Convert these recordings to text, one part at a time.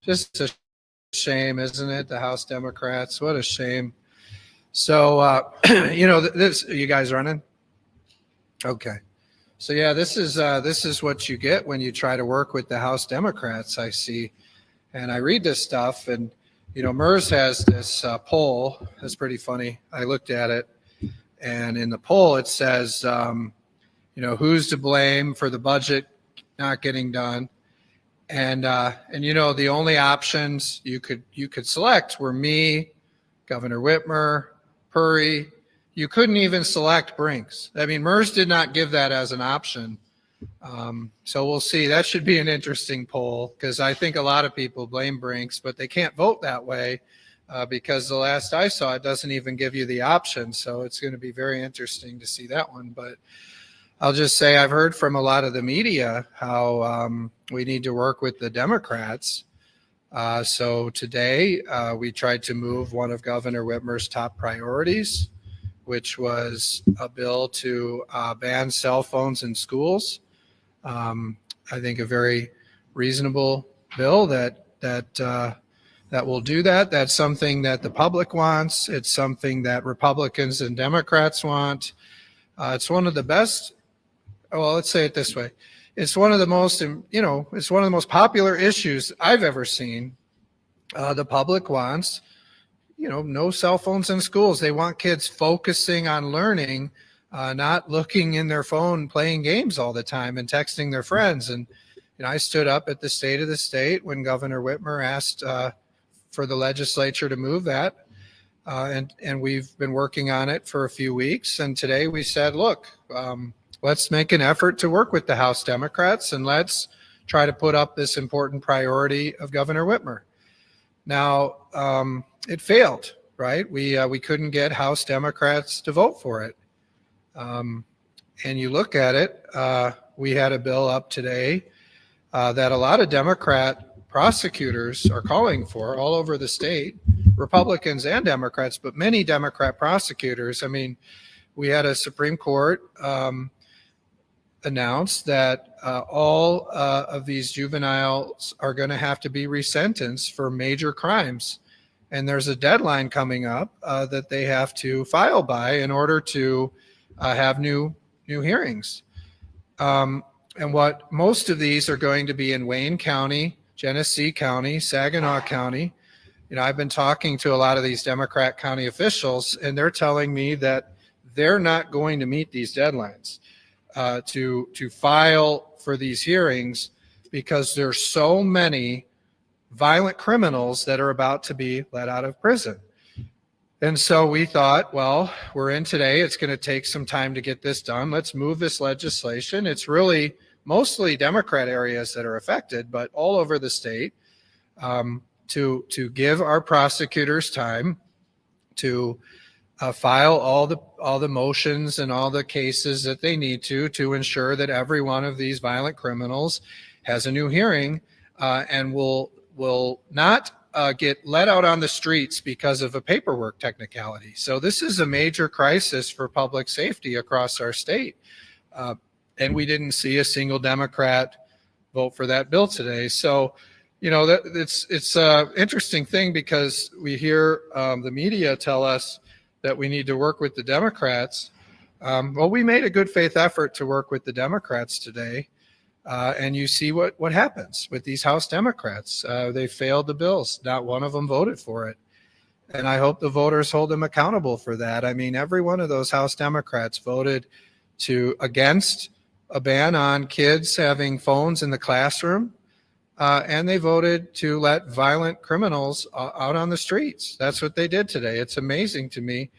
Just a shame, isn't it? The House Democrats, what a shame. So, this, you guys running? Okay. So yeah, this is what you get when you try to work with the House Democrats, I see. And I read this stuff, and MERS has this poll. That's pretty funny. I looked at it, and in the poll it says, who's to blame for the budget not getting done, and the only options you could select were me, Governor Whitmer, Puri. You couldn't even select Brinks. I mean, MERS did not give that as an option. So we'll see. That should be an interesting poll, because I think a lot of people blame Brinks, but they can't vote that way because the last I saw, it doesn't even give you the option. So it's going to be very interesting to see that one. But I'll just say I've heard from a lot of the media how we need to work with the Democrats. So today we tried to move one of Governor Whitmer's top priorities, which was a bill to ban cell phones in schools. I think a very reasonable bill that will do that. That's something that the public wants. It's something that Republicans and Democrats want. It's one of the best. Well, let's say it this way. It's one of the most, it's one of the most popular issues I've ever seen. The public wants, no cell phones in schools. They want kids focusing on learning, not looking in their phone, playing games all the time and texting their friends. And I stood up at the State of the State when Governor Whitmer asked for the legislature to move that. And we've been working on it for a few weeks. And today we said, look, let's make an effort to work with the House Democrats, and let's try to put up this important priority of Governor Whitmer. Now, it failed, right? We couldn't get House Democrats to vote for it. And you look at it, we had a bill up today that a lot of Democrat prosecutors are calling for all over the state, Republicans and Democrats, but many Democrat prosecutors. I mean, we had a Supreme Court announce that all of these juveniles are going to have to be resentenced for major crimes. And there's a deadline coming up that they have to file by in order to have new hearings. And what most of these are going to be in Wayne County, Genesee County, Saginaw County. I've been talking to a lot of these Democrat county officials, and they're telling me that they're not going to meet these deadlines to file for these hearings, because there's so many violent criminals that are about to be let out of prison. And so we thought, well, we're in today. It's going to take some time to get this done. Let's move this legislation. It's really mostly Democrat areas that are affected, but all over the state, to give our prosecutors time to file all the motions and all the cases that they need to ensure that every one of these violent criminals has a new hearing and will not get let out on the streets because of a paperwork technicality. So this is a major crisis for public safety across our state. And we didn't see a single Democrat vote for that bill today. So, it's an interesting thing, because we hear the media tell us that we need to work with the Democrats. Well, we made a good faith effort to work with the Democrats today. And you see what happens with these House Democrats. They failed the bills. Not one of them voted for it. And I hope the voters hold them accountable for that. I mean, every one of those House Democrats voted against a ban on kids having phones in the classroom. And they voted to let violent criminals out on the streets. That's what they did today. It's amazing to me.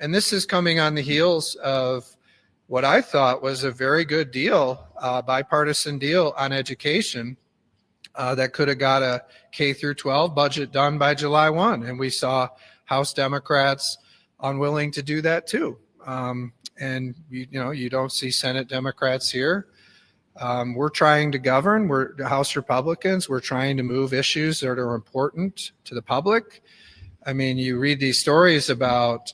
And this is coming on the heels of what I thought was a very good deal, bipartisan deal on education that could have got a K through 12 budget done by July 1. And we saw House Democrats unwilling to do that too. And you don't see Senate Democrats here. We're trying to govern. We're House Republicans. We're trying to move issues that are important to the public. I mean, you read these stories about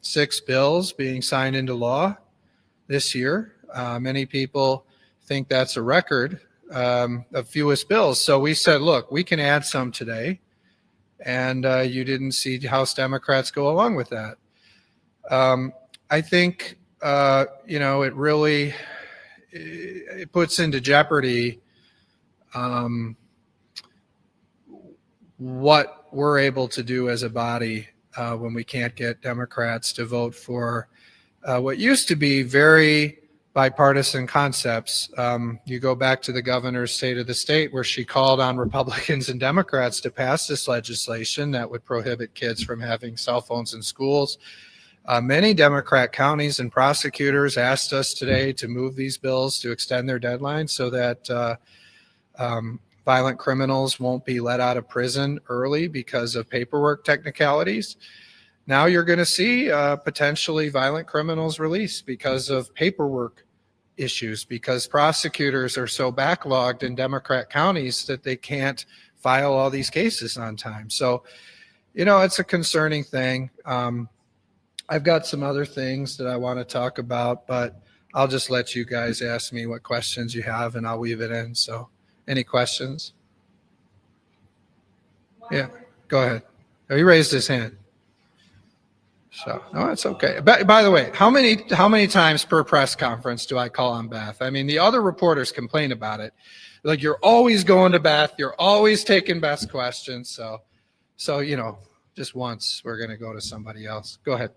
6 bills being signed into law this year. Many people think that's a record. of fewest bills. So we said, look, we can add some today. And you didn't see House Democrats go along with that. I think, it really it puts into jeopardy what we're able to do as a body when we can't get Democrats to vote for what used to be very bipartisan concepts. You go back to the governor's State of the State, where she called on Republicans and Democrats to pass this legislation that would prohibit kids from having cell phones in schools. Many Democrat counties and prosecutors asked us today to move these bills to extend their deadline so that violent criminals won't be let out of prison early because of paperwork technicalities. Now you're going to see potentially violent criminals released because of paperwork issues, because prosecutors are so backlogged in Democrat counties that they can't file all these cases on time. So, it's a concerning thing. I've got some other things that I want to talk about, but I'll just let you guys ask me what questions you have, and I'll weave it in. So, any questions? Yeah, go ahead. Oh, he raised his hand. So, no, it's okay. By the way, how many times per press conference do I call on Beth? I mean, the other reporters complain about it. Like, you're always going to Beth. You're always taking Beth's questions. So, just once we're going to go to somebody else. Go ahead.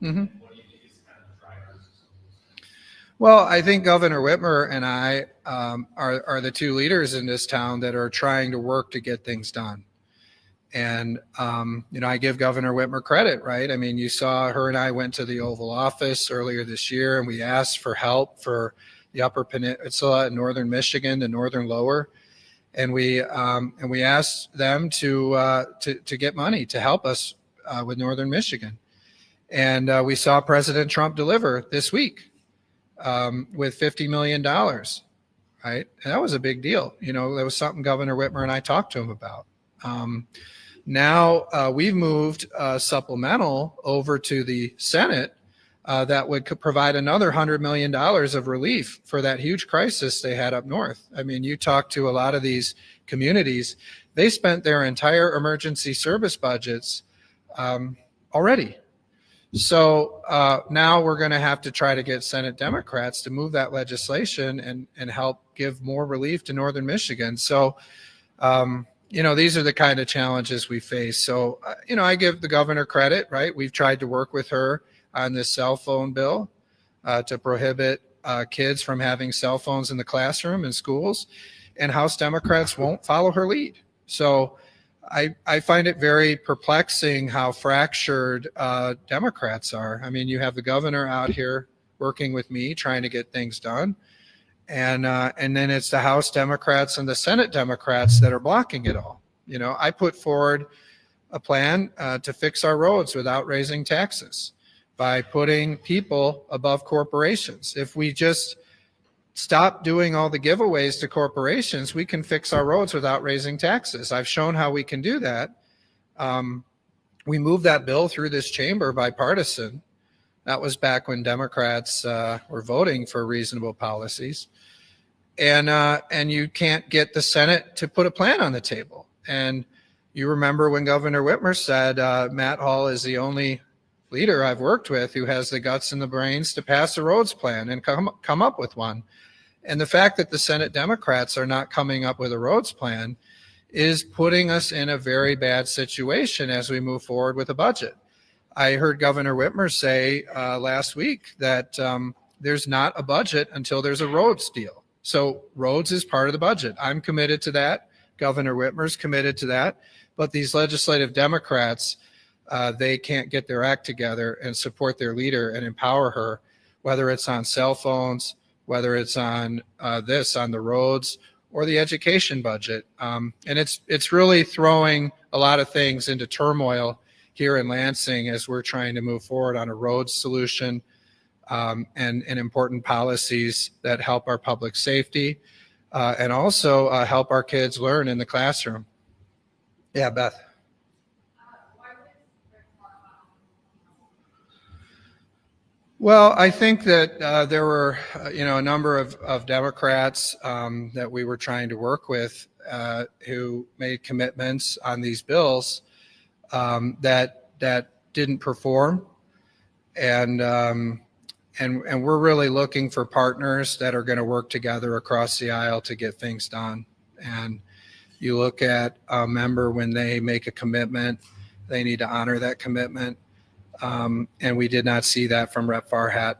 Mm-hmm. Well, I think Governor Whitmer and I are the two leaders in this town that are trying to work to get things done. And, I give Governor Whitmer credit, right? I mean, you saw her and I went to the Oval Office earlier this year, and we asked for help for the Upper Peninsula in northern Michigan, the northern lower. And we asked them to get money to help us with northern Michigan. And we saw President Trump deliver this week with $50 million, right? And that was a big deal. That was something Governor Whitmer and I talked to him about. Now we've moved supplemental over to the Senate that would provide another $100 million of relief for that huge crisis they had up north. I mean, you talk to a lot of these communities, they spent their entire emergency service budgets already. So now we're going to have to try to get Senate Democrats to move that legislation and help give more relief to northern Michigan. So, these are the kind of challenges we face. So, I give the governor credit, right? We've tried to work with her on this cell phone bill to prohibit kids from having cell phones in the classroom in schools, and House Democrats won't follow her lead. So I find it very perplexing how fractured Democrats are. I mean, you have the governor out here working with me, trying to get things done. And then it's the House Democrats and the Senate Democrats that are blocking it all. I put forward a plan to fix our roads without raising taxes by putting people above corporations. If we just stop doing all the giveaways to corporations, we can fix our roads without raising taxes. I've shown how we can do that. We moved that bill through this chamber bipartisan. That was back when Democrats were voting for reasonable policies. And you can't get the Senate to put a plan on the table. And you remember when Governor Whitmer said, Matt Hall is the only leader I've worked with who has the guts and the brains to pass a roads plan and come up with one. And the fact that the Senate Democrats are not coming up with a roads plan is putting us in a very bad situation as we move forward with a budget. I heard Governor Whitmer say last week that there's not a budget until there's a roads deal. So roads is part of the budget. I'm committed to that. Governor Whitmer's committed to that. But these legislative Democrats, they can't get their act together and support their leader and empower her, whether it's on cell phones, whether it's on on the roads or the education budget. And it's really throwing a lot of things into turmoil here in Lansing as we're trying to move forward on a roads solution and important policies that help our public safety and also help our kids learn in the classroom. Yeah, Beth. Well, I think that there were, a number of Democrats that we were trying to work with who made commitments on these bills that didn't perform, and and we're really looking for partners that are going to work together across the aisle to get things done. And you look at a member when they make a commitment, they need to honor that commitment. And we did not see that from Rep. Farhat.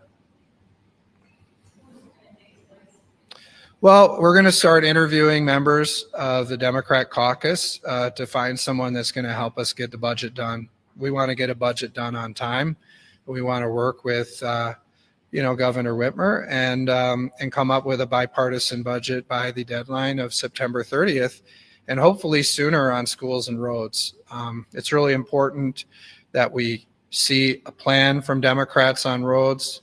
Well, we're going to start interviewing members of the Democrat caucus to find someone that's going to help us get the budget done. We want to get a budget done on time. We want to work with, Governor Whitmer and come up with a bipartisan budget by the deadline of September 30th, and hopefully sooner on schools and roads. It's really important that we see a plan from Democrats on roads,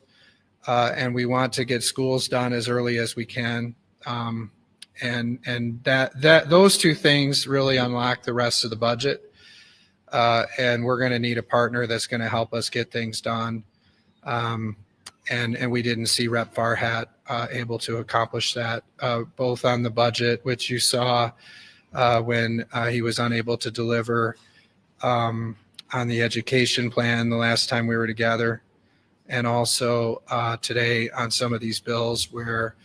and we want to get schools done as early as we can. And that those two things really unlock the rest of the budget. And we're going to need a partner that's going to help us get things done. And we didn't see Rep. Farhat able to accomplish that, both on the budget, which you saw when he was unable to deliver on the education plan the last time we were together, and also today on some of these bills where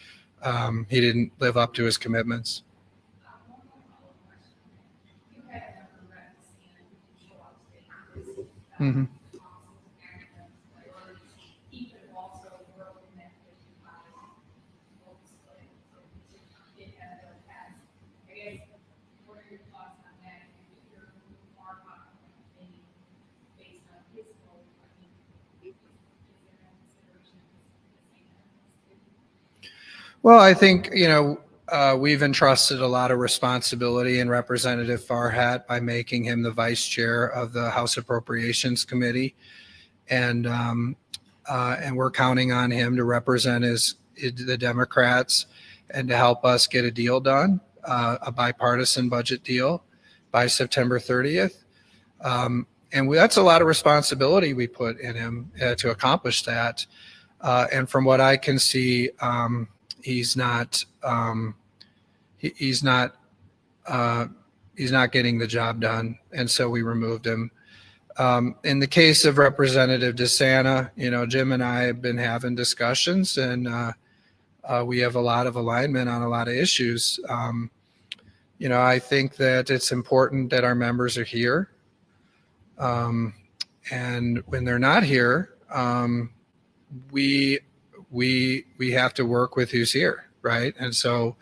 he didn't live up to his commitments. Mm-hmm. Well, I think, we've entrusted a lot of responsibility in Representative Farhat by making him the vice chair of the House Appropriations Committee. And we're counting on him to represent the Democrats and to help us get a deal done, a bipartisan budget deal by September 30th. And that's a lot of responsibility we put in him to accomplish that. And from what I can see, he's not getting the job done, and so we removed him. In the case of Representative DeSanta, Jim and I have been having discussions, and we have a lot of alignment on a lot of issues. I think that it's important that our members are here, and when they're not here, we have to work with who's here, right? And so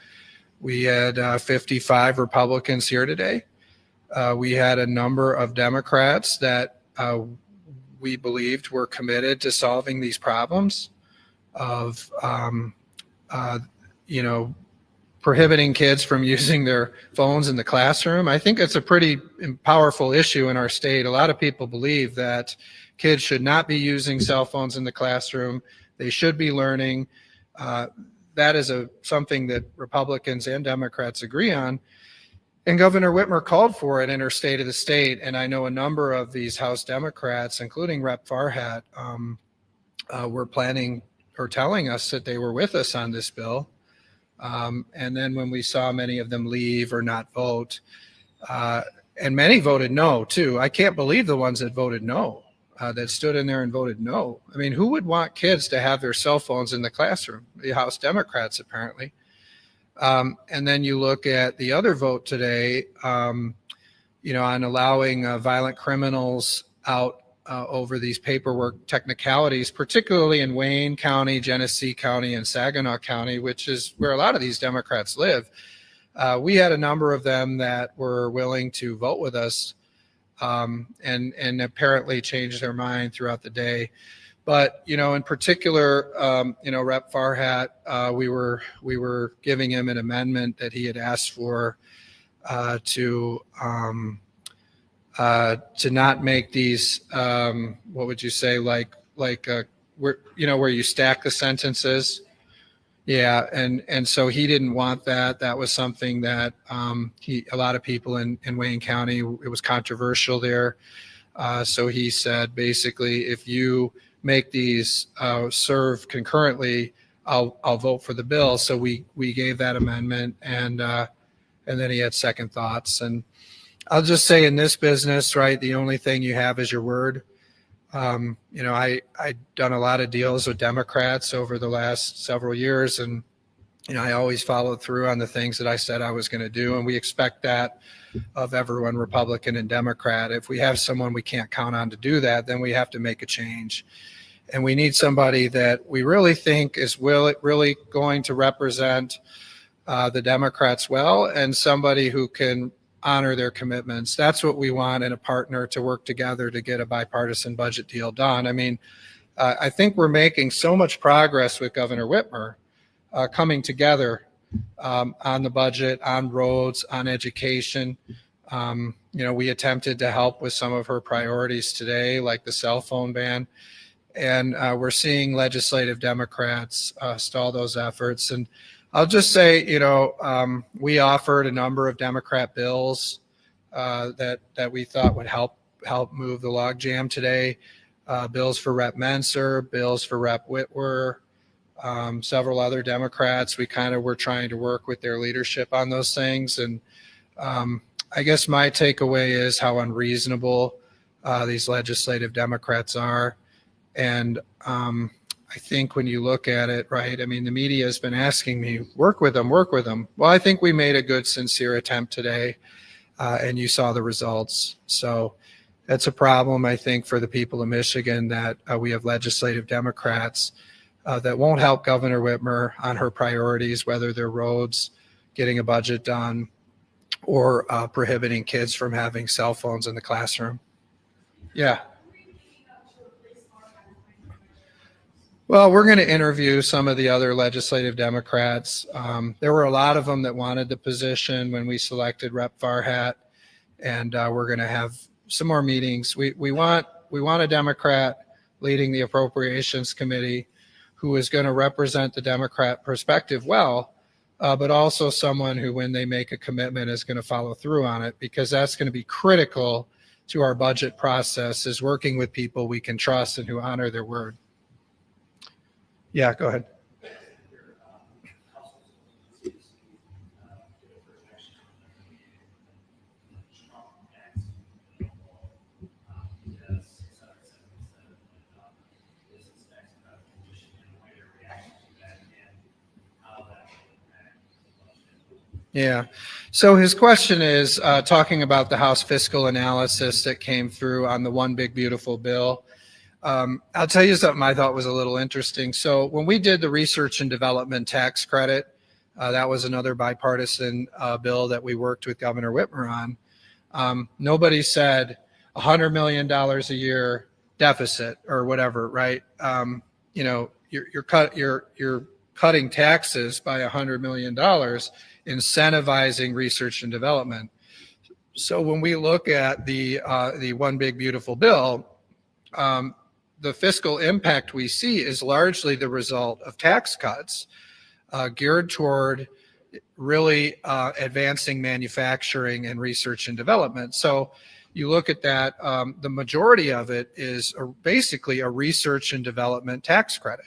we had 55 Republicans here today. We had a number of Democrats that we believed were committed to solving these problems of, prohibiting kids from using their phones in the classroom. I think it's a pretty powerful issue in our state. A lot of people believe that kids should not be using cell phones in the classroom. They should be learning. That is something that Republicans and Democrats agree on. And Governor Whitmer called for it in her State of the State. And I know a number of these House Democrats, including Rep. Farhat, were planning or telling us that they were with us on this bill. And then when we saw many of them leave or not vote, and many voted no too. I can't believe the ones that voted no. That stood in there and voted no. I mean, who would want kids to have their cell phones in the classroom? The House Democrats, apparently. And then you look at the other vote today, on allowing violent criminals out over these paperwork technicalities, particularly in Wayne County, Genesee County, and Saginaw County, which is where a lot of these Democrats live. We had a number of them that were willing to vote with us. And apparently changed their mind throughout the day. But, in particular, Rep. Farhat, we were giving him an amendment that he had asked for to not make these, what would you say, where you stack the sentences. Yeah, and so he didn't want that. That was something that a lot of people in Wayne County, it was controversial there. So he said, basically, if you make these serve concurrently, I'll vote for the bill. So we gave that amendment, and then he had second thoughts. And I'll just say, in this business, right, the only thing you have is your word. I've done a lot of deals with Democrats over the last several years, and I always followed through on the things that I said I was going to do, and we expect that of everyone, Republican and Democrat. If we have someone we can't count on to do that, then we have to make a change, and we need somebody that we really think is really going to represent the Democrats well, and somebody who can honor their commitments. That's what we want in a partner, to work together to get a bipartisan budget deal done. I mean, I think we're making so much progress with Governor Whitmer coming together on the budget, on roads, on education. We attempted to help with some of her priorities today, like the cell phone ban. And we're seeing legislative Democrats stall those efforts. And I'll just say, we offered a number of Democrat bills that we thought would help move the logjam today. Bills for Rep. Menser, bills for Rep. Whitwer, several other Democrats. We kind of were trying to work with their leadership on those things. And I guess my takeaway is how unreasonable these legislative Democrats are. And I think when you look at it, right, I mean, the media has been asking me, work with them, work with them. Well, I think we made a good, sincere attempt today, and you saw the results. So that's a problem, I think, for the people of Michigan, that we have legislative Democrats that won't help Governor Whitmer on her priorities, whether they're roads, getting a budget done, or prohibiting kids from having cell phones in the classroom. Yeah. Well, we're going to interview some of the other legislative Democrats. There were a lot of them that wanted the position when we selected Rep. Farhat, and we're going to have some more meetings. We want a Democrat leading the Appropriations Committee who is going to represent the Democrat perspective well, but also someone who, when they make a commitment, is going to follow through on it, because that's going to be critical to our budget process, is working with people we can trust and who honor their word. Yeah, go ahead. Yeah. So his question is talking about the House fiscal analysis that came through on the One Big Beautiful Bill. I'll tell you something I thought was a little interesting. So when we did the research and development tax credit, that was another bipartisan bill that we worked with Governor Whitmer on. Nobody said $100 million a year deficit or whatever, right? You're cutting taxes by $100 million, incentivizing research and development. So when we look at the One Big Beautiful Bill, the fiscal impact we see is largely the result of tax cuts geared toward really advancing manufacturing and research and development. So you look at that, the majority of it is basically a research and development tax credit.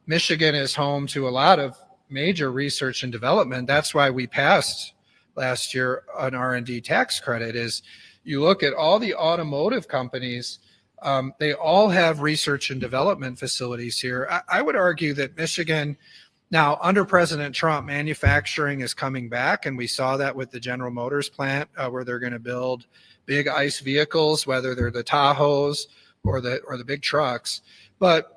Michigan is home to a lot of major research and development. That's why we passed last year an R&D tax credit. Is you look at all the automotive companies, they all have research and development facilities here. I would argue that Michigan, now under President Trump, manufacturing is coming back, and we saw that with the General Motors plant where they're going to build big ICE vehicles, whether they're the Tahoes or the big trucks. But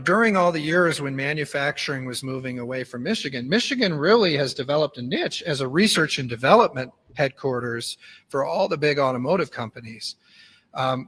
during all the years when manufacturing was moving away from Michigan, Michigan really has developed a niche as a research and development headquarters for all the big automotive companies.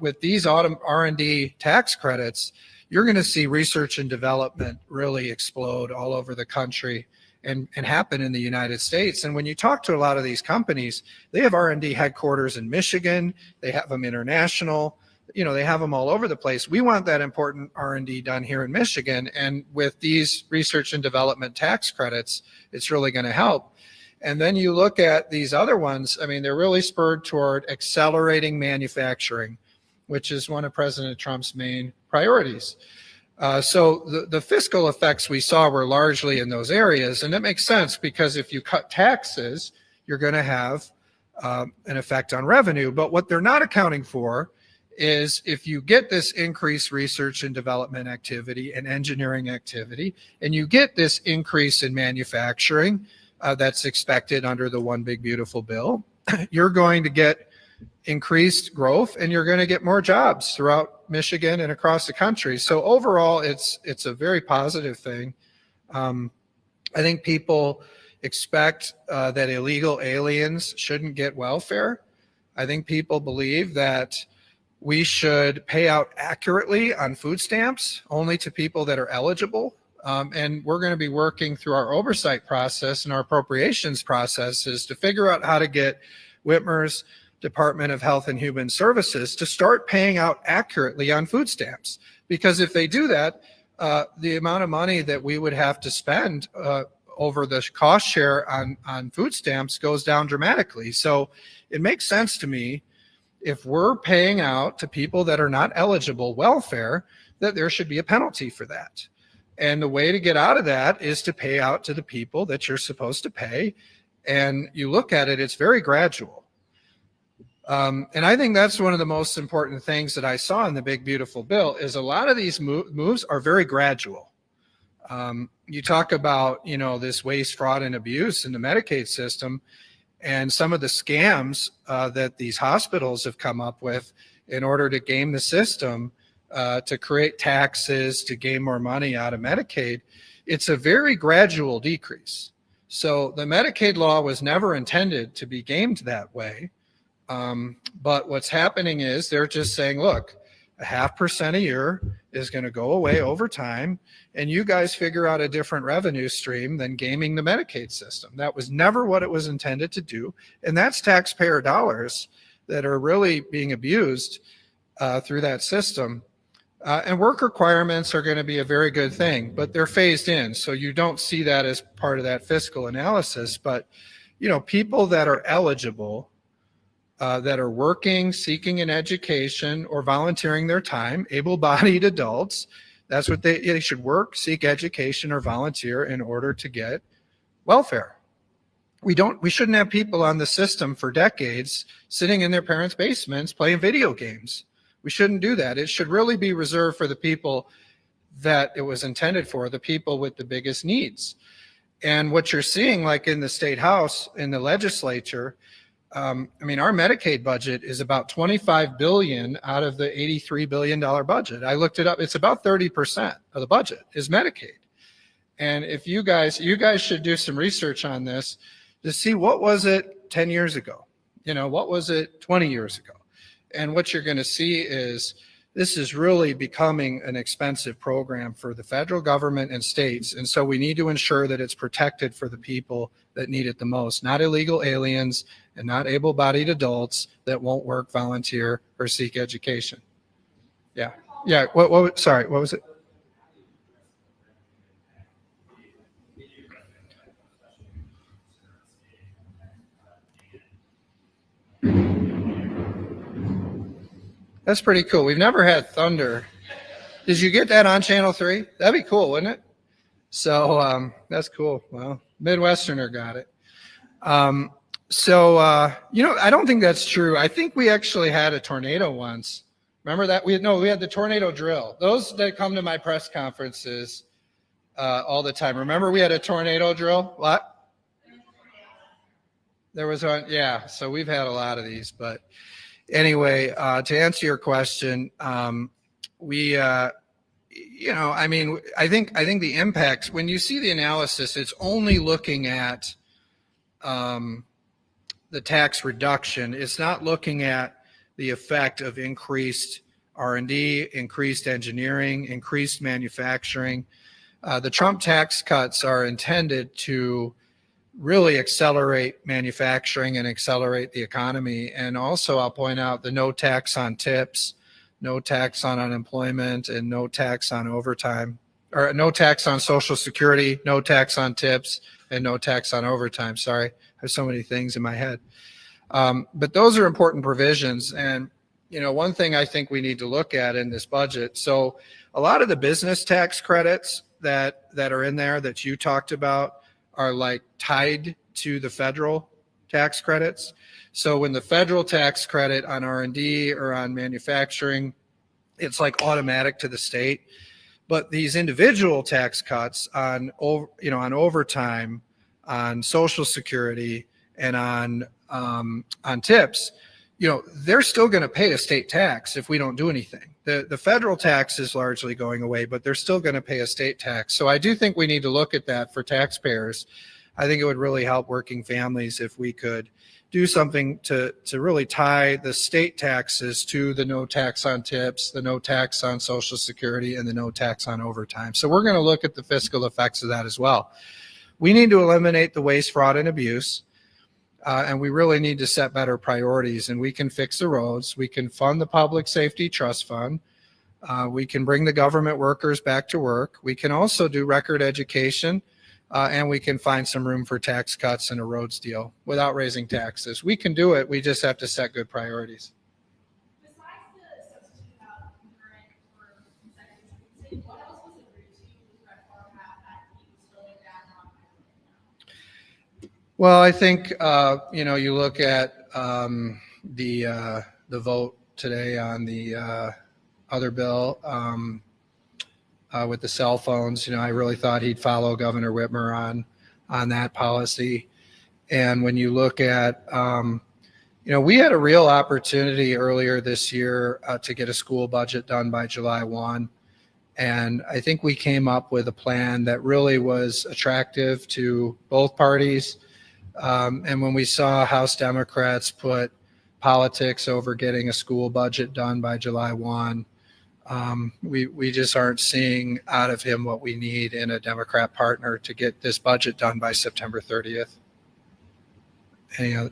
With these R&D tax credits, you're going to see research and development really explode all over the country and happen in the United States. And when you talk to a lot of these companies, they have R&D headquarters in Michigan, they have them international. they have them all over the place. We want that important R&D done here in Michigan. And with these research and development tax credits, it's really going to help. And then you look at these other ones, I mean, they're really spurred toward accelerating manufacturing, which is one of President Trump's main priorities. So the fiscal effects we saw were largely in those areas. And that makes sense because if you cut taxes, you're going to have an effect on revenue. But what they're not accounting for is if you get this increased research and development activity and engineering activity, and you get this increase in manufacturing that's expected under the One Big Beautiful Bill, you're going to get increased growth and you're going to get more jobs throughout Michigan and across the country. So overall, it's a very positive thing. I think people expect that illegal aliens shouldn't get welfare. I think people believe that we should pay out accurately on food stamps only to people that are eligible. And we're going to be working through our oversight process and our appropriations processes to figure out how to get Whitmer's Department of Health and Human Services to start paying out accurately on food stamps. Because if they do that, the amount of money that we would have to spend over the cost share on food stamps goes down dramatically. So it makes sense to me, if we're paying out to people that are not eligible welfare, that there should be a penalty for that. And the way to get out of that is to pay out to the people that you're supposed to pay. And you look at it, it's very gradual. And I think that's one of the most important things that I saw in the Big Beautiful Bill is a lot of these moves are very gradual. You talk about, this waste, fraud, and abuse in the Medicaid system, and some of the scams that these hospitals have come up with in order to game the system, to create taxes, to gain more money out of Medicaid. It's a very gradual decrease. So the Medicaid law was never intended to be gamed that way. But what's happening is they're just saying, look, 0.5% a year is going to go away over time, and you guys figure out a different revenue stream than gaming the Medicaid system. That was never what it was intended to do, and that's taxpayer dollars that are really being abused through that system. And work requirements are going to be a very good thing, but they're phased in, so you don't see that as part of that fiscal analysis. But people that are eligible, that are working, seeking an education, or volunteering their time, able-bodied adults, that's what they should work, seek education, or volunteer in order to get welfare. We shouldn't have people on the system for decades sitting in their parents' basements playing video games. We shouldn't do that. It should really be reserved for the people that it was intended for, the people with the biggest needs. And what you're seeing, like in the state house, in the legislature, our Medicaid budget is about $25 billion out of the $83 billion budget. I looked it up. It's about 30% of the budget is Medicaid. And if you guys should do some research on this to see what was it 10 years ago? What was it 20 years ago? And what you're going to see is this is really becoming an expensive program for the federal government and states. And so we need to ensure that it's protected for the people that need it the most, not illegal aliens and not able-bodied adults that won't work, volunteer, or seek education. Yeah. Sorry, what was it? That's pretty cool. We've never had thunder. Did you get that on Channel 3? That'd be cool, wouldn't it? So that's cool. Well, Midwesterner got it. I don't think that's true. I think we actually had a tornado once. Remember that? We had the tornado drill. Those that come to my press conferences all the time. Remember we had a tornado drill? What? There was one. Yeah. So we've had a lot of these, but anyway, to answer your question, I think the impacts, when you see the analysis, it's only looking at the tax reduction. It's not looking at the effect of increased R&D, increased engineering, increased manufacturing. The Trump tax cuts are intended to really accelerate manufacturing and accelerate the economy. And also, I'll point out the no tax on tips, no tax on unemployment, and no tax on overtime, or no tax on Social Security, no tax on tips, and no tax on overtime. Sorry, I have so many things in my head. But those are important provisions. And, one thing I think we need to look at in this budget. So a lot of the business tax credits that are in there that you talked about are like tied to the federal tax credits. So when the federal tax credit on R&D or on manufacturing, it's like automatic to the state. But these individual tax cuts on overtime, on Social Security, and on tips, they're still going to pay a state tax if we don't do anything. The federal tax is largely going away, but they're still going to pay a state tax. So I do think we need to look at that for taxpayers. I think it would really help working families if we could do something to really tie the state taxes to the no tax on tips, the no tax on Social Security, and the no tax on overtime. So we're going to look at the fiscal effects of that as well. We need to eliminate the waste, fraud, and abuse. And we really need to set better priorities, and we can fix the roads. We can fund the Public Safety Trust Fund. We can bring the government workers back to work. We can also do record education, and we can find some room for tax cuts and a roads deal without raising taxes. We can do it. We just have to set good priorities. Besides the substitute out concurrent for consecutive, what else was agreed to with reform that he was slowing down on? Well, I think, you look at the vote today on the other bill with the cell phones. I really thought he'd follow Governor Whitmer on that policy. And when you look at, we had a real opportunity earlier this year to get a school budget done by July 1. And I think we came up with a plan that really was attractive to both parties. And when we saw House Democrats put politics over getting a school budget done by July 1, we just aren't seeing out of him what we need in a Democrat partner to get this budget done by September 30th.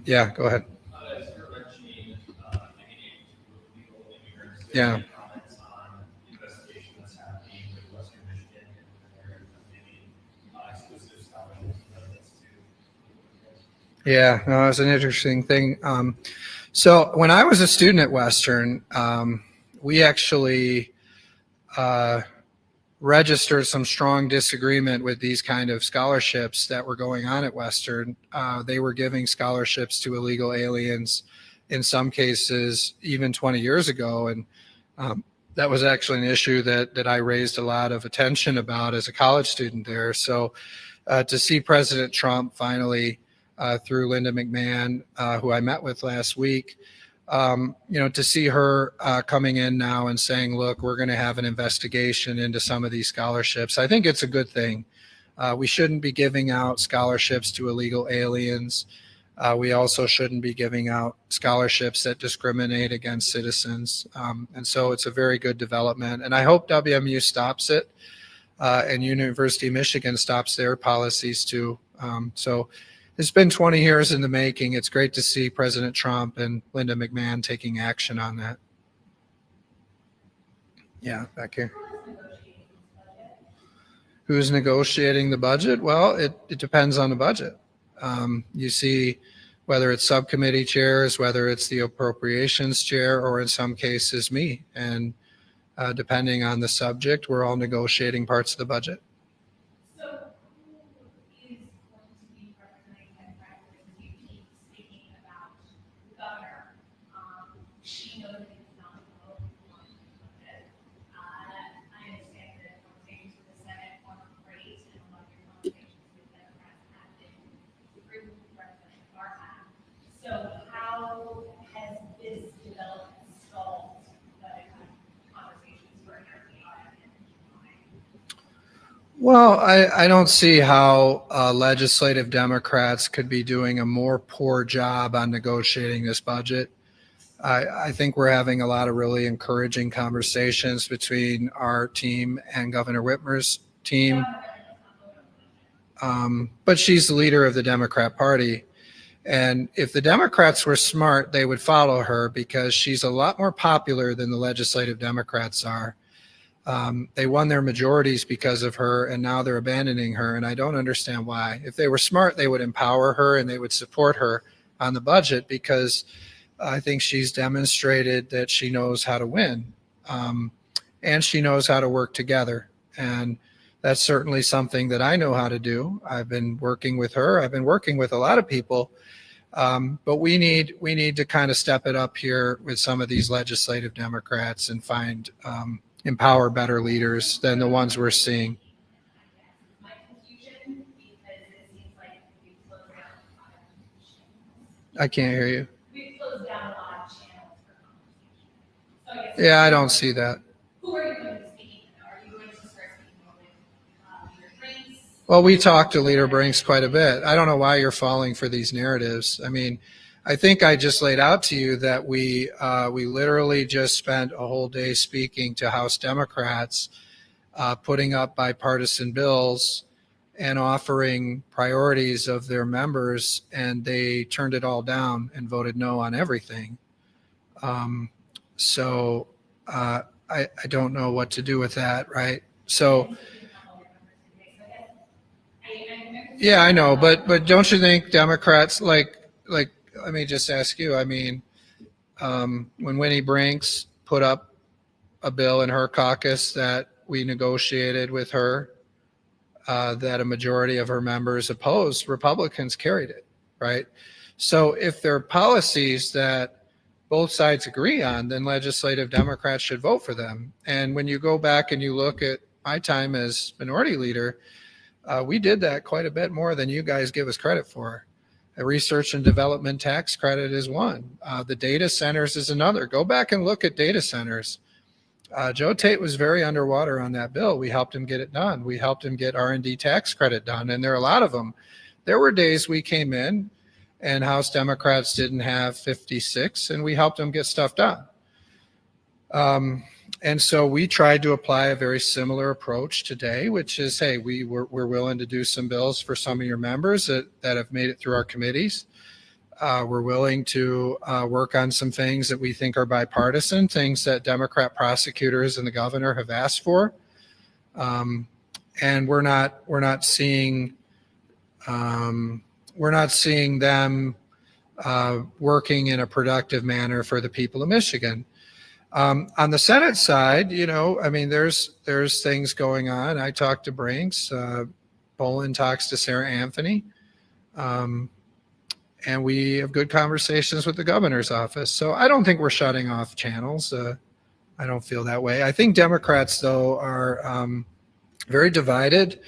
Yeah, go ahead. Yeah. Yeah, no, it's an interesting thing. So when I was a student at Western, we actually registered some strong disagreement with these kind of scholarships that were going on at Western. They were giving scholarships to illegal aliens in some cases even 20 years ago. And that was actually an issue that I raised a lot of attention about as a college student there. So to see President Trump finally through Linda McMahon, who I met with last week, to see her coming in now and saying, look, we're going to have an investigation into some of these scholarships. I think it's a good thing. We shouldn't be giving out scholarships to illegal aliens. We also shouldn't be giving out scholarships that discriminate against citizens. And so it's a very good development. And I hope WMU stops it and University of Michigan stops their policies too. So it's been 20 years in the making. It's great to see President Trump and Linda McMahon taking action on that. Yeah, back here. Who's negotiating the budget? Well, it depends on the budget. You see whether it's subcommittee chairs, whether it's the appropriations chair, or in some cases me. And depending on the subject, we're all negotiating parts of the budget. Well, I don't see how legislative Democrats could be doing a more poor job on negotiating this budget. I think we're having a lot of really encouraging conversations between our team and Governor Whitmer's team. But she's the leader of the Democrat Party. And if the Democrats were smart, they would follow her because she's a lot more popular than the legislative Democrats are. They won their majorities because of her, and now they're abandoning her, and I don't understand why. If they were smart, they would empower her and they would support her on the budget, because I think she's demonstrated that she knows how to win, and she knows how to work together. And that's certainly something that I know how to do. I've been working with her. I've been working with a lot of people. But we need to kind of step it up here with some of these legislative Democrats and find empower better leaders than the ones we're seeing. My confusion, because it seems like we've closed down a lot of I can't hear you. we've closed down a lot of channels for conversation. So I guess Yeah, I don't see that. who are you going to be speaking to? Are you going to start speaking with your friends? Well, we talk to Leader Brinks quite a bit. I don't know why you're falling for these narratives. I mean, I think I just laid out to you that we literally just spent a whole day speaking to House Democrats, putting up bipartisan bills and offering priorities of their members, and they turned it all down and voted no on everything. So I don't know what to do with that, right? So. Yeah, I know, but don't you think Democrats like let me just ask you, I mean, when Winnie Brinks put up a bill in her caucus that we negotiated with her, that a majority of her members opposed, Republicans carried it, right? So if there are policies that both sides agree on, then legislative Democrats should vote for them. And when you go back and you look at my time as minority leader, we did that quite a bit more than you guys give us credit for. A research and development tax credit is one. The data centers is another. Go back and look at data centers. Joe Tate was very underwater on that bill. We helped him get it done. We helped him get R&D tax credit done, and there are a lot of them. There were days we came in and House Democrats didn't have 56, and we helped them get stuff done. And so we tried to apply a very similar approach today, which is, hey, we're willing to do some bills for some of your members that have made it through our committees. We're willing to work on some things that we think are bipartisan, things that Democrat prosecutors and the governor have asked for. And we're not seeing them working in a productive manner for the people of Michigan. On the Senate side, you know, I mean, there's things going on. I talked to Brinks, Bolin talks to Sarah Anthony, and we have good conversations with the governor's office. So I don't think we're shutting off channels. I don't feel that way. I think Democrats, though, are very divided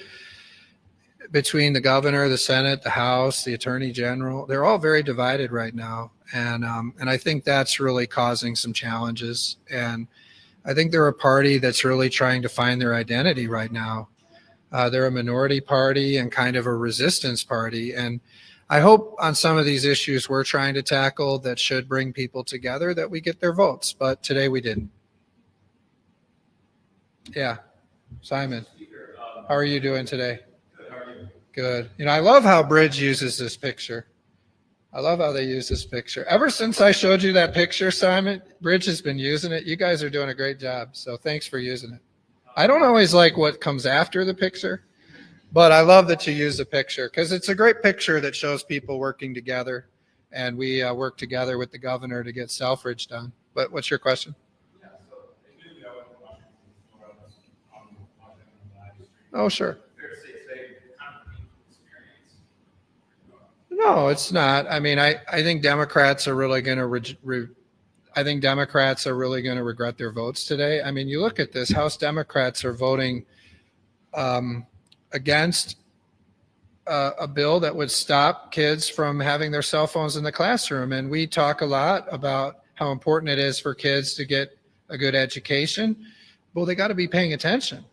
between the governor, the Senate, the House, the Attorney General. They're all very divided right now. And I think that's really causing some challenges. And I think they're a party that's really trying to find their identity right now. They're a minority party and kind of a resistance party. And I hope on some of these issues we're trying to tackle that should bring people together, that we get their votes. But today we didn't. Yeah. Simon, how are you doing today? Good. How are you? Good. You know, I love how Bridge uses this picture. I love how they use this picture. Ever since I showed you that picture, Simon, Bridge has been using it. You guys are doing a great job. So thanks for using it. I don't always like what comes after the picture, but I love that you use the picture because it's a great picture that shows people working together. And we work together with the governor to get Selfridge done. But what's your question? Yeah, so admittedly, I went to Washington before I was on the live stream. Oh, sure. Fair to say today, kind of painful experience. No, it's not. I mean, I think Democrats are really going to I think Democrats are really going to regret their votes today. I mean, you look at this, House Democrats are voting against a bill that would stop kids from having their cell phones in the classroom. And we talk a lot about how important it is for kids to get a good education. Well, they got to be paying attention.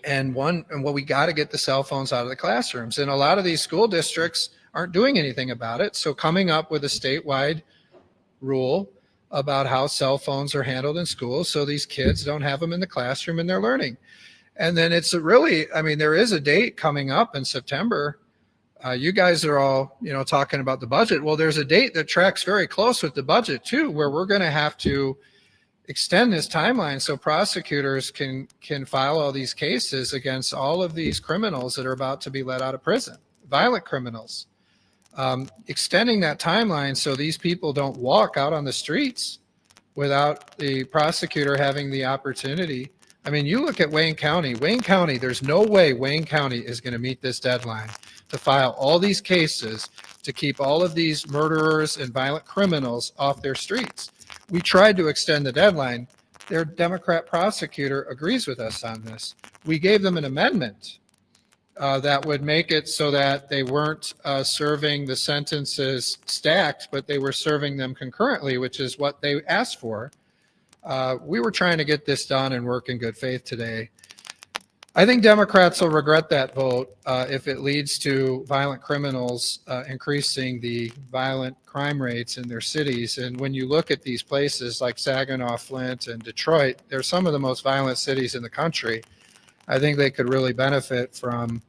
And we got to get the cell phones out of the classrooms. And a lot of these school districts aren't doing anything about it. So coming up with a statewide rule about how cell phones are handled in schools so these kids don't have them in the classroom and they're learning. And then it's really, I mean, there is a date coming up in September You guys are all, talking about the budget. Well, there's a date that tracks very close with the budget too, where we're going to have to extend this timeline so prosecutors can file all these cases against all of these criminals that are about to be let out of prison, violent criminals. Extending that timeline so these people don't walk out on the streets without the prosecutor having the opportunity. I mean, you look at Wayne County. Wayne County, there's no way Wayne County is going to meet this deadline to file all these cases to keep all of these murderers and violent criminals off their streets. We tried to extend the deadline. Their Democrat prosecutor agrees with us on this. We gave them an amendment that would make it so that they weren't serving the sentences stacked, but they were serving them concurrently, which is what they asked for. We were trying to get this done and work in good faith today. I think Democrats will regret that vote if it leads to violent criminals increasing the violent crime rates in their cities. And when you look at these places like Saginaw, Flint, and Detroit, they're some of the most violent cities in the country. I think they could really benefit from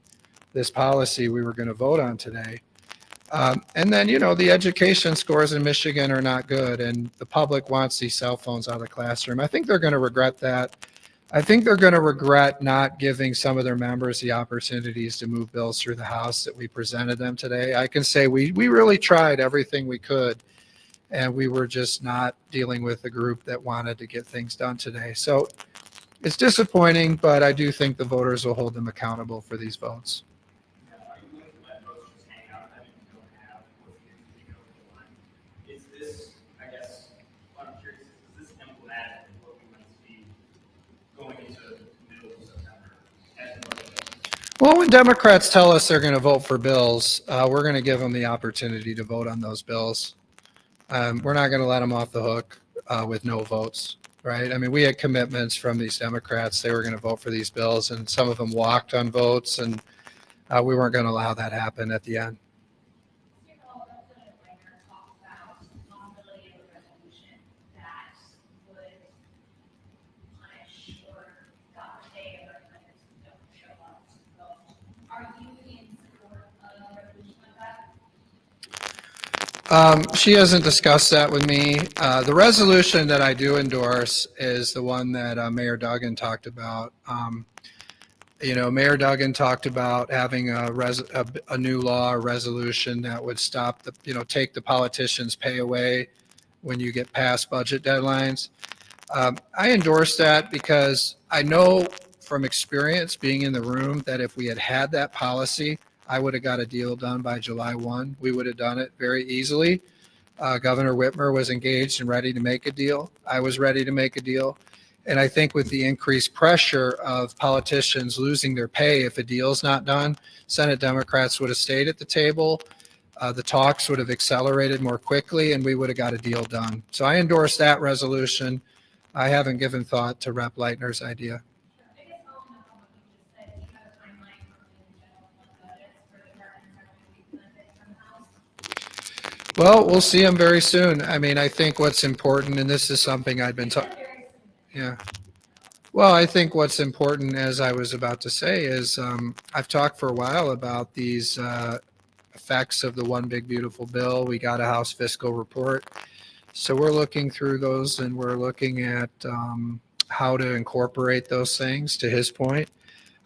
this policy we were going to vote on today. And then, the education scores in Michigan are not good, and the public wants these cell phones out of the classroom. I think they're going to regret that. I think they're going to regret not giving some of their members the opportunities to move bills through the House that we presented them today. I can say we really tried everything we could, and we were just not dealing with a group that wanted to get things done today. So it's disappointing, but I do think the voters will hold them accountable for these votes. Are you willing to let folks just hang out? I mean, you don't have what's in the line. Is this, I guess, what I'm curious is this emblematic of what we might see going into the middle of September as a budget? Well, when Democrats tell us they're going to vote for bills, we're going to give them the opportunity to vote on those bills. We're not going to let them off the hook with no votes, right? I mean, we had commitments from these Democrats. They were going to vote for these bills, and some of them walked on votes, and we weren't going to allow that happen at the end. Representative Wagner talked about the possibility of a resolution that would punish or God forbid if representatives don't show up to vote. Are you in support of a resolution like that? She hasn't discussed that with me. The resolution that I do endorse is the one that Mayor Duggan talked about. Mayor Duggan talked about having a new law, a resolution that would stop take the politicians' pay away when you get past budget deadlines. I endorse that because I know from experience being in the room that if we had had that policy, I would have got a deal done by July 1. We would have done it very easily. Governor Whitmer was engaged and ready to make a deal. I was ready to make a deal. And I think with the increased pressure of politicians losing their pay if a deal's not done, Senate Democrats would have stayed at the table. The talks would have accelerated more quickly, and we would have got a deal done. So I endorse that resolution. I haven't given thought to Rep. Leitner's idea. I guess following up on what you just said, do you have a timeline for when the general fund budgets for the departments are going to be presented from the House? Well, we'll see them very soon. I mean, I think what's important, and this is something I've been talking. Yeah. Well, I think what's important, as I was about to say, is I've talked for a while about these effects of the One Big Beautiful Bill. We got a House fiscal report. So we're looking through those, and we're looking at how to incorporate those things, to his point.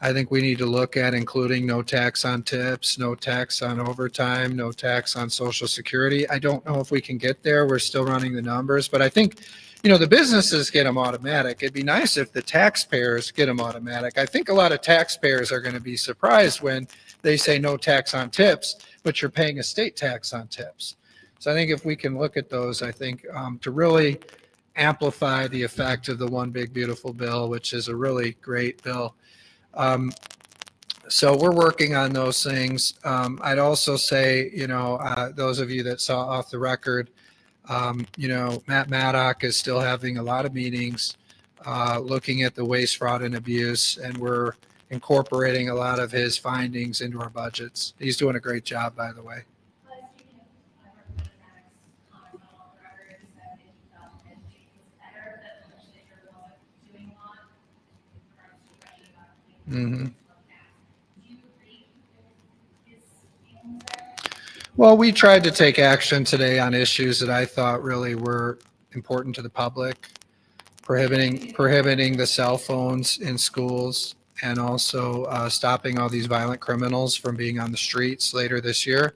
I think we need to look at including no tax on tips, no tax on overtime, no tax on Social Security. I don't know if we can get there. We're still running the numbers, but I think the businesses get them automatic. It'd be nice if the taxpayers get them automatic. I think a lot of taxpayers are going to be surprised when they say no tax on tips, but you're paying a state tax on tips. So I think if we can look at those, I think to really amplify the effect of the One Big Beautiful Bill, which is a really great bill. So we're working on those things. I'd also say, those of you that saw Off the Record, Matt Maddock is still having a lot of meetings looking at the waste, fraud, and abuse, and we're incorporating a lot of his findings into our budgets. He's doing a great job, by the way. Speaking of Representative Maddox's comments on Off the Record, he said that he felt that it was better that the legislature wasn't doing a lot in regards to pressure about Mm-hmm. do you agree with his feelings Well, we tried to take action today on issues that I thought really were important to the public, prohibiting the cell phones in schools, and also stopping all these violent criminals from being on the streets later this year.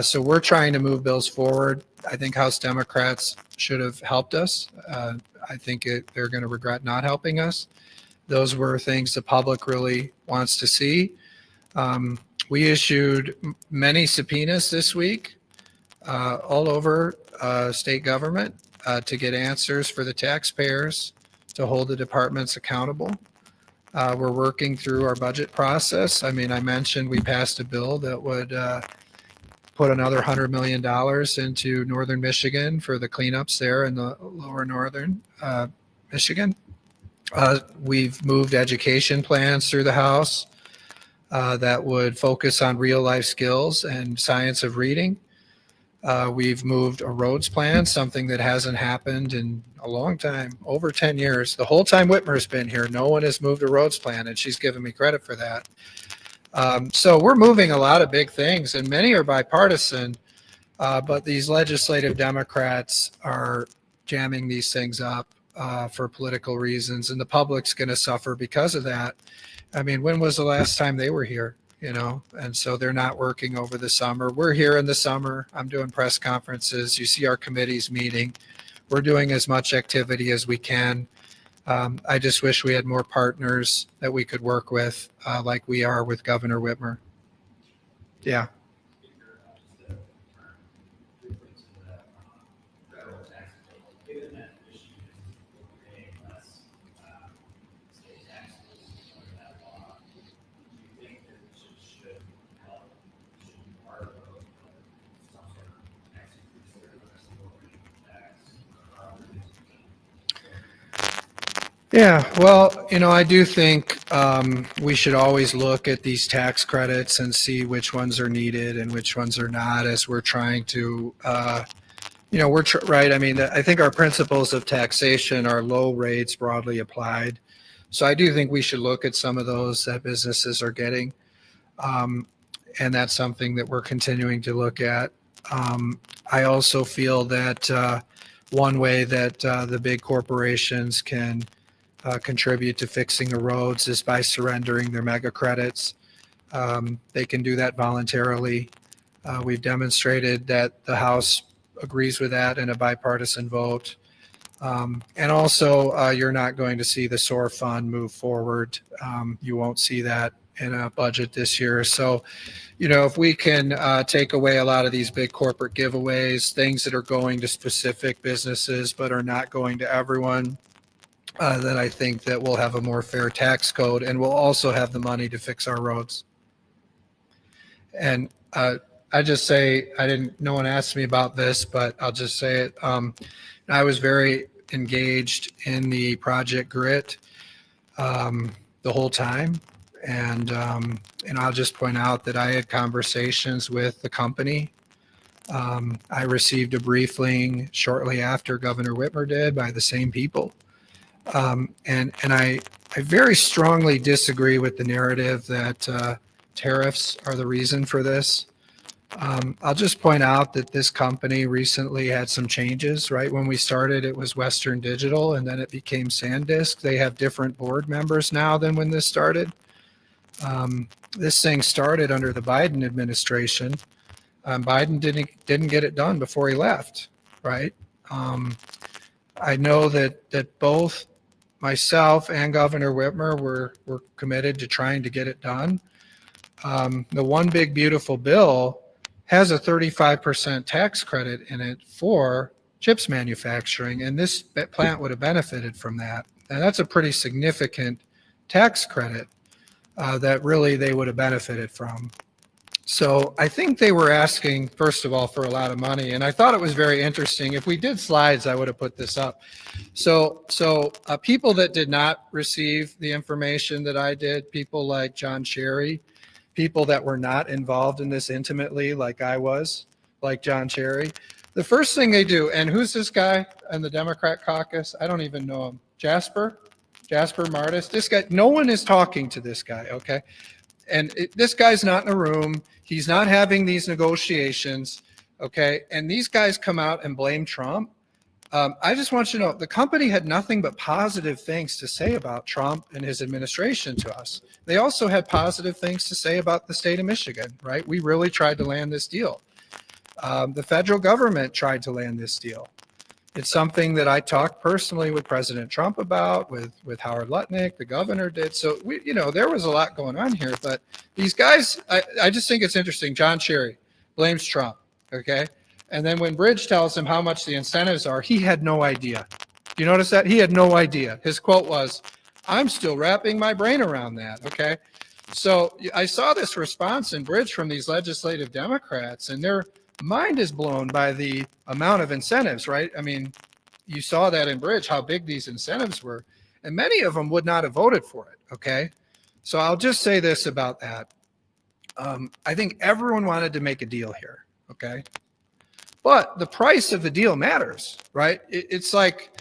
So we're trying to move bills forward. I think House Democrats should have helped us. I think they're going to regret not helping us. Those were things the public really wants to see. We issued many subpoenas this week all over state government to get answers for the taxpayers, to hold the departments accountable. We're working through our budget process. I mean, I mentioned we passed a bill that would put another $100 million into northern Michigan for the cleanups there in the lower northern Michigan. We've moved education plans through the House that would focus on real life skills and science of reading. We've moved a roads plan, something that hasn't happened in a long time, over 10 years. The whole time Whitmer's been here, no one has moved a roads plan, and she's given me credit for that. So we're moving a lot of big things, and many are bipartisan, but these legislative Democrats are jamming these things up for political reasons, and the public's going to suffer because of that. I mean, when was the last time they were here? You know, and so they're not working over the summer. We're here in the summer. I'm doing press conferences. You see our committees meeting. We're doing as much activity as we can. I just wish we had more partners that we could work with, like we are with Governor Whitmer. Yeah. Yeah, well, you know, I do think we should always look at these tax credits and see which ones are needed and which ones are not, as we're trying to, you know, right. I mean, I think our principles of taxation are low rates broadly applied. So I do think we should look at some of those that businesses are getting. And that's something that we're continuing to look at. I also feel that one way that the big corporations can contribute to fixing the roads is by surrendering their mega credits. They can do that voluntarily. We've demonstrated that the House agrees with that in a bipartisan vote. And also, you're not going to see the SOAR fund move forward. You won't see that in a budget this year. So, you know, if we can take away a lot of these big corporate giveaways, things that are going to specific businesses but are not going to everyone, then I think that we'll have a more fair tax code, and we'll also have the money to fix our roads. And I just say, no one asked me about this, but I'll just say it. I was very engaged in the Project Grit the whole time. And I'll just point out that I had conversations with the company. I received a briefing shortly after Governor Whitmer did by the same people. And I very strongly disagree with the narrative that tariffs are the reason for this. I'll just point out that this company recently had some changes, right? When we started, it was Western Digital, and then it became SanDisk. They have different board members now than when this started. This thing started under the Biden administration. Biden didn't get it done before he left, right? I know that both myself and Governor Whitmer were committed to trying to get it done. The One Big Beautiful Bill has a 35% tax credit in it for chips manufacturing, and this plant would have benefited from that. And that's a pretty significant tax credit that really they would have benefited from. So I think they were asking, first of all, for a lot of money. And I thought it was very interesting. If we did slides, I would have put this up. So people that did not receive the information that I did, people like John Cherry, people that were not involved in this intimately, like I was, like John Cherry, the first thing they do, and who's this guy in the Democrat caucus? I don't even know him. Jasper Martis. This guy, no one is talking to this guy, okay? This guy's not in a room. He's not having these negotiations. Okay. And these guys come out and blame Trump. I just want you to know the company had nothing but positive things to say about Trump and his administration to us. They also had positive things to say about the state of Michigan, right? We really tried to land this deal. The federal government tried to land this deal. It's something that I talked personally with President Trump about, with Howard Lutnick, the governor did. So there was a lot going on here, but these guys, I just think it's interesting. John Cherry blames Trump. Okay. And then when Bridge tells him how much the incentives are, he had no idea. Do you notice that? He had no idea. His quote was, "I'm still wrapping my brain around that." Okay. So I saw this response in Bridge from these legislative Democrats, and their mind is blown by the amount of incentives, right? I mean, you saw that in Bridge, how big these incentives were, and many of them would not have voted for it. Okay. So I'll just say this about that. I think everyone wanted to make a deal here. Okay. But the price of the deal matters, right? It's like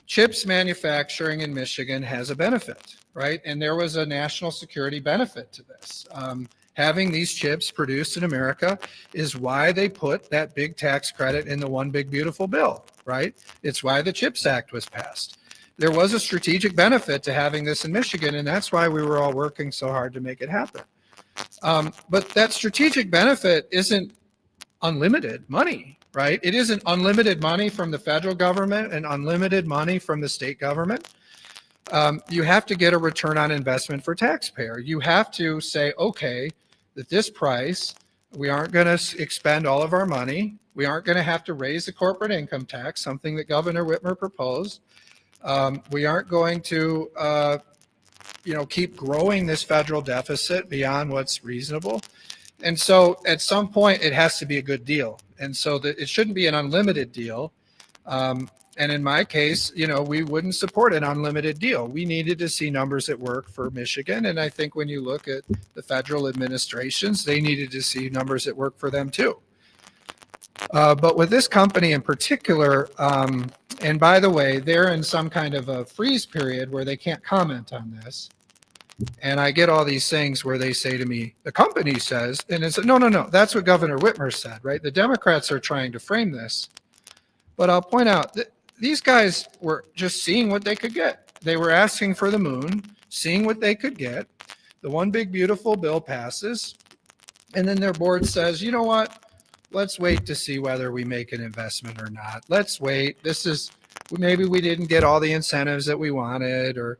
chips manufacturing in Michigan has a benefit, right? And there was a national security benefit to this. Having these chips produced in America is why they put that big tax credit in the One Big Beautiful Bill, right? It's why the CHIPS Act was passed. There was a strategic benefit to having this in Michigan, and that's why we were all working so hard to make it happen. But that strategic benefit isn't unlimited money, right? It isn't unlimited money from the federal government and unlimited money from the state government. You have to get a return on investment for taxpayer. You have to say, okay, at this price, we aren't going to expend all of our money. We aren't going to have to raise the corporate income tax, something that Governor Whitmer proposed. We aren't going to, keep growing this federal deficit beyond what's reasonable. And so at some point, it has to be a good deal. And so that it shouldn't be an unlimited deal. And in my case, we wouldn't support an unlimited deal. We needed to see numbers that work for Michigan. And I think when you look at the federal administrations, they needed to see numbers that work for them too. But with this company in particular, and by the way, they're in some kind of a freeze period where they can't comment on this. And I get all these things where they say to me, the company says, and it's no, that's what Governor Whitmer said, right? The Democrats are trying to frame this. But I'll point out that these guys were just seeing what they could get. They were asking for the moon, seeing what they could get. The One Big Beautiful Bill passes. And then their board says, you know what? Let's wait to see whether we make an investment or not. Let's wait. Maybe we didn't get all the incentives that we wanted, or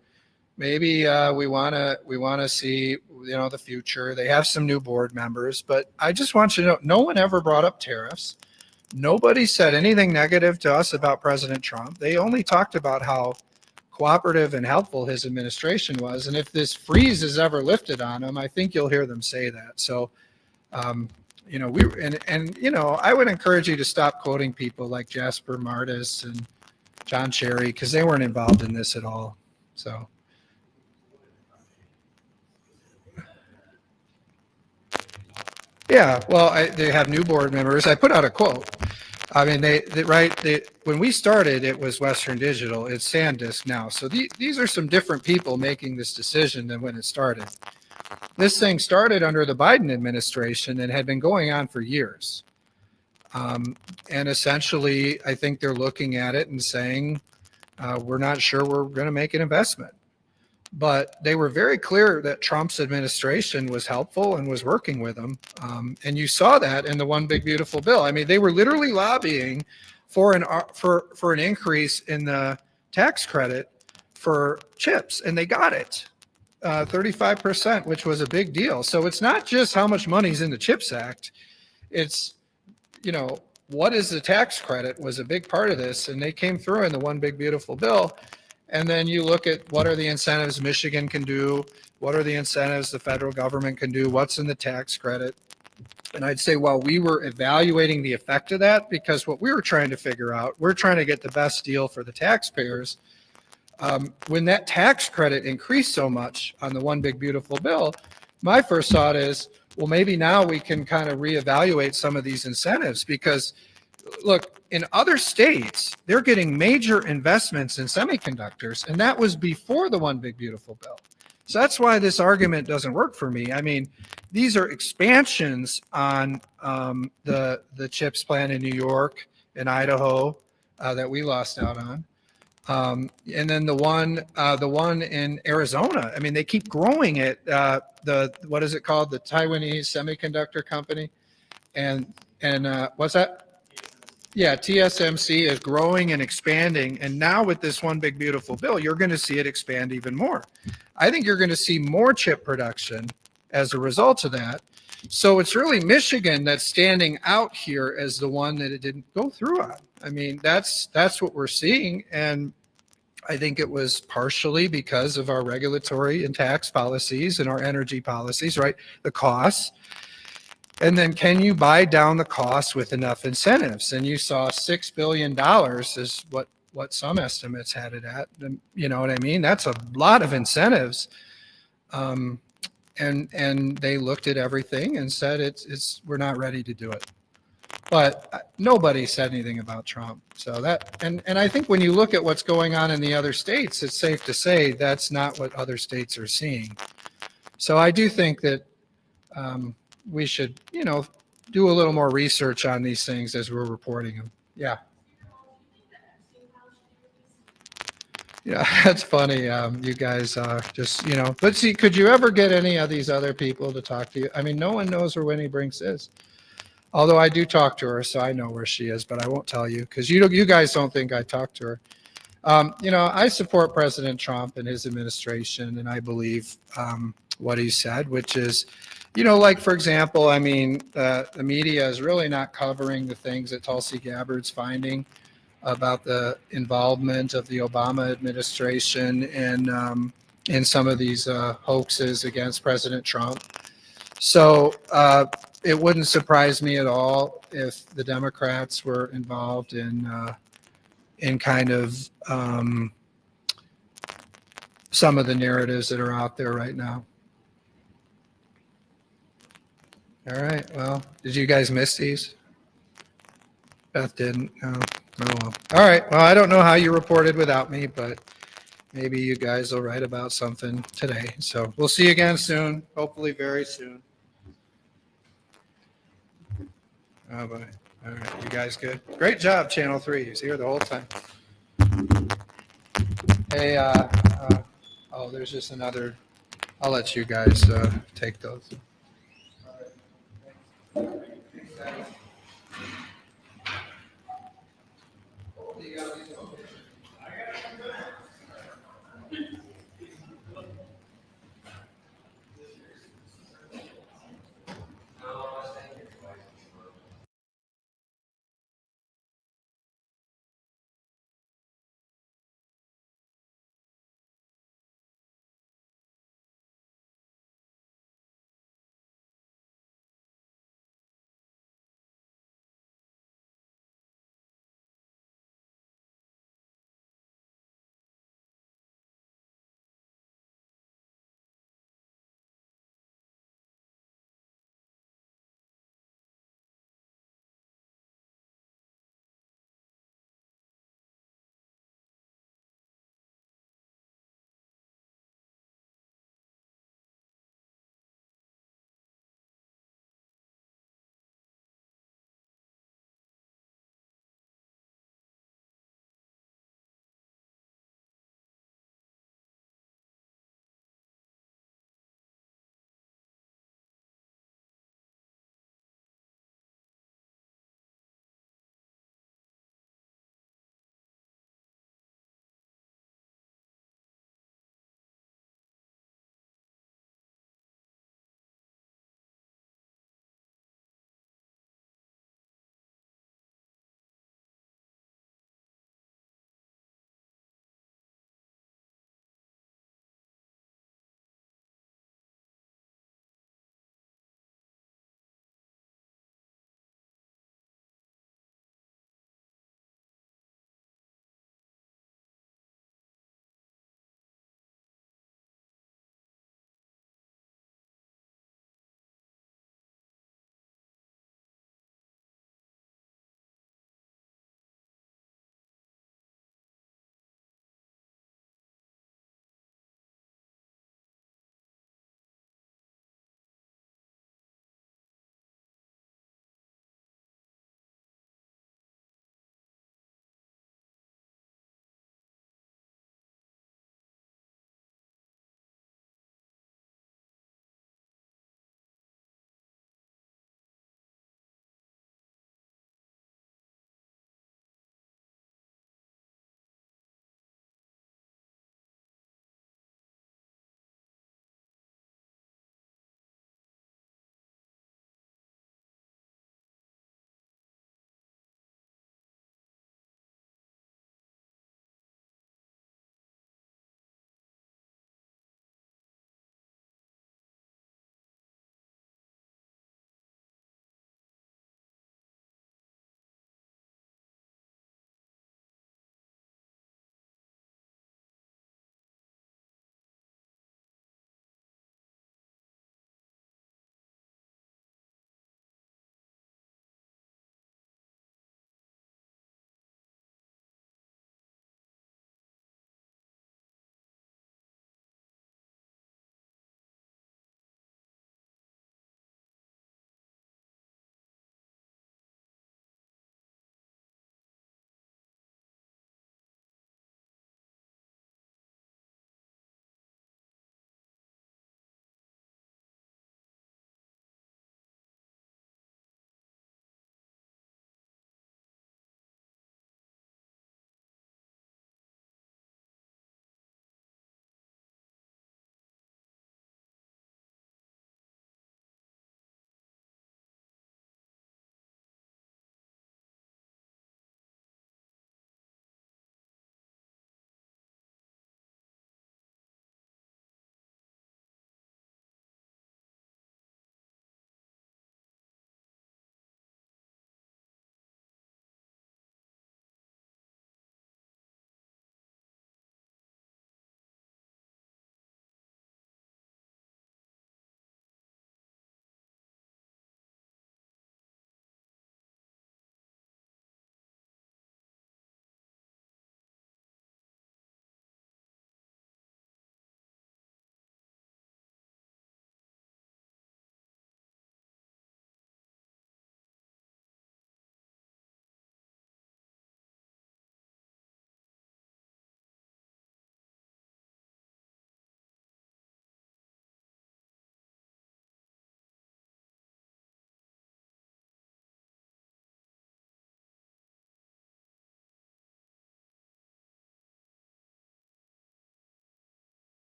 maybe we want to see, the future. They have some new board members, but I just want you to know, no one ever brought up tariffs. Nobody said anything negative to us about President Trump. They only talked about how cooperative and helpful his administration was. And if this freeze is ever lifted on him, I think you'll hear them say that. So, I would encourage you to stop quoting people like Jasper Martis and John Cherry, because they weren't involved in this at all. So. Yeah, well, they have new board members. I put out a quote. I mean, when we started, it was Western Digital. It's SanDisk now. So these are some different people making this decision than when it started. This thing started under the Biden administration and had been going on for years. And essentially, I think they're looking at it and saying, we're not sure we're going to make an investment. But they were very clear that Trump's administration was helpful and was working with them. And you saw that in the One Big Beautiful Bill. I mean, they were literally lobbying for an increase in the tax credit for chips, and they got it, 35%, which was a big deal. So it's not just how much money's in the CHIPS Act. It's, what is the tax credit was a big part of this, and they came through in the One Big Beautiful Bill. And then you look at what are the incentives Michigan can do, what are the incentives the federal government can do, what's in the tax credit. And I'd say while we were evaluating the effect of that, because what we were trying to figure out, we're trying to get the best deal for the taxpayers. When that tax credit increased so much on the One Big Beautiful Bill, my first thought is, well, maybe now we can kind of reevaluate some of these incentives, because look, in other states, they're getting major investments in semiconductors, and that was before the One Big Beautiful Bill. So that's why this argument doesn't work for me. I mean, these are expansions on the CHIPS plan in New York and Idaho that we lost out on. And then the one in Arizona. I mean, they keep growing it. What is it called? The Taiwanese Semiconductor Company, and what's that? Yeah, TSMC is growing and expanding, and now with this one big beautiful bill, you're going to see it expand even more. I think you're going to see more chip production as a result of that. So it's really Michigan that's standing out here as the one that it didn't go through on. I mean, that's what we're seeing, and I think it was partially because of our regulatory and tax policies and our energy policies, right? The costs. And then can you buy down the costs with enough incentives? And you saw $6 billion is what some estimates had it at. And you know what I mean? That's a lot of incentives. And they looked at everything and said we're not ready to do it. But nobody said anything about Trump. So that, and I think when you look at what's going on in the other states, it's safe to say that's not what other states are seeing. So I do think that we should, do a little more research on these things as we're reporting them. Yeah. Yeah, that's funny. You guys just, let's see, could you ever get any of these other people to talk to you? I mean, no one knows where Winnie Brinks is. Although I do talk to her, so I know where she is, but I won't tell you because you guys don't think I talk to her. I support President Trump and his administration, and I believe what he said, which is, like, for example, I mean, the media is really not covering the things that Tulsi Gabbard's finding about the involvement of the Obama administration in some of these hoaxes against President Trump. So it wouldn't surprise me at all if the Democrats were involved in kind of some of the narratives that are out there right now. All right. Well, did you guys miss these? Beth didn't. No. Oh, well. All right. Well, I don't know how you reported without me, but maybe you guys will write about something today. So we'll see you again soon, hopefully very soon. Oh, boy. All right. You guys good? Great job, Channel 3. He's here the whole time. Hey, there's just another. I'll let you guys take those. All right. Thanks.